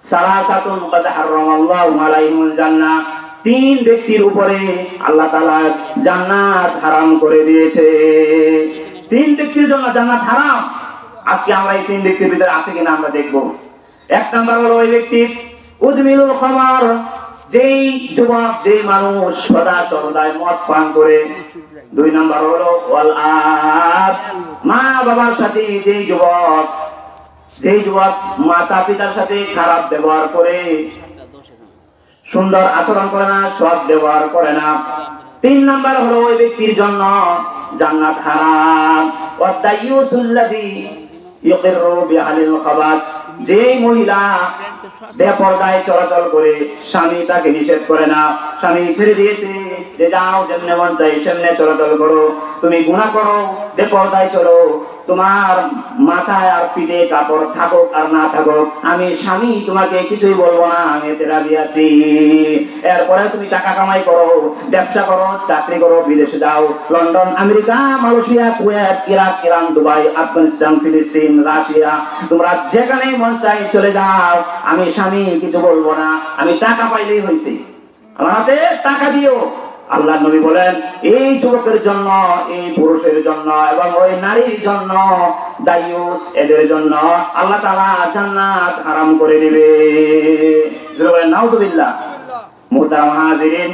সালাসাতুন ক্বাদ হারামাল্লাহু আলাইহিমুল জান্নাহ, তিন ব্যক্তির উপরে আল্লাহ তাআলা জান্নাত হারাম করে দিয়েছে। তিন ব্যক্তির জন্য জান্নাত হারাম। আজকে আমরা এই তিন ব্যক্তির ভিতরে আছে কিনা আমরা দেখব। এক নাম্বার হলো ওই ব্যক্তি উদমিলুল খামার, যেই যুবক যেই মানুষ সদা সর্বদাই মদ পান করে। দুই নাম্বার হলো ওয়াল আব, মা বাবার সাথে যেই যুবক মাতা পিতার সাথে খারাপ ব্যবহার করে, সুন্দর আচরণ করে না, সৎ ব্যবহার করে না। তিন নাম্বার হলো ওই ব্যক্তির জন্য জান্নাত হারাম। ওয়াদাইয়ুসুল্লাযী ইউকিরু বিআহলিল খাবাস, যে মহিলা বেপরদায় চলাচল করে, স্বামী তাকে নিষেধ করে না, স্বামী ছেড়ে দিয়েছে যে যাও যেমনে মন চাই সেমনে চলাচল করো, তুমি গুনাহ করো, বেপরদায় চলো, তোমার মাথায় আর পিঠে কাপড় থাকুক আর না থাকুক, আমি স্বামী তোমাকে কিছুই বলবো না, আমি এতে রাজি আছি। এরপরে তুমি টাকা কামাই করো, ব্যবসা করো, চাকরি করো, বিদেশে যাও, London, America, Malaysia, Kuwait, Iraq, Iran, Dubai, Afghanistan, ফিলিস্তিন, রাশিয়া, তোমরা যেখানে মন চাই চলে যাও, আমি স্বামী কিছু বলবো না, আমি টাকা পাইলেই হয়েছে, আমার হাতে টাকা দিও। আল্লাহ নবী বলেন এই যুবকের জন্য, এই পুরুষের জন্য এবং ওই নারীর জন্য, দায়ুস এদের জন্য আল্লাহ তাআলা জান্নাত হারাম করে দিবে। বলেন নাউযুবিল্লাহ। মুহতারাম হাজিরিন,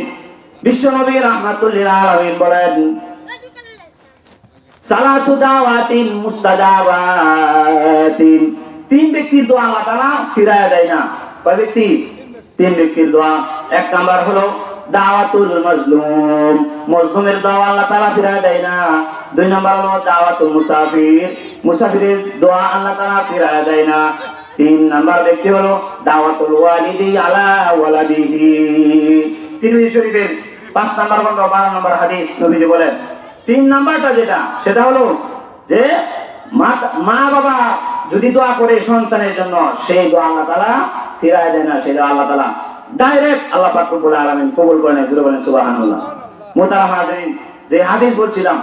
বিশ্ব নবী রাহমাতুল লিল আলামিন বলেন সালাসু দাওয়াতিন মুস্তাজাবাতিন, তিন ব্যক্তির দোয়া আল্লাহ তাআলা ফিরায় দেয় না। কয় ব্যক্তি? তিন ব্যক্তির দোয়া। এক নাম্বার হলো দাওয়াতুল মাজলুম, মজলুমের দোয়া আল্লাহ তাআলা ফিরায় দেয় না। দুই নাম্বার হলো দাওয়াতুল মুসাফির, মুসাফিরের দোয়া আল্লাহ তাআলা ফিরায় দেয় না। তিন নাম্বার ব্যক্তি হলো দাওয়াতুল ওয়ালিদি আলা ওয়ালাদিহি। তিরমিজি শরীফের 5 নাম্বার খন্ড 12 নাম্বার হাদিস নবীজি বলেন তিন নাম্বারটা যেটা, সেটা হলো যে মা বাবা যদি দোয়া করে সন্তানের জন্য, সেই দোয়া আল্লাহ তাআলা ফিরায় দেয় না, সেই দোয়া আল্লাহ তাআলা ডাইরেক্ট আল্লাহ পাক রব্বুল আলামিন কবুল করে নেয়। বলেন সুবহানাল্লাহ। মুহতারাম হাজিরিন, যে হাদিস বলছিলাম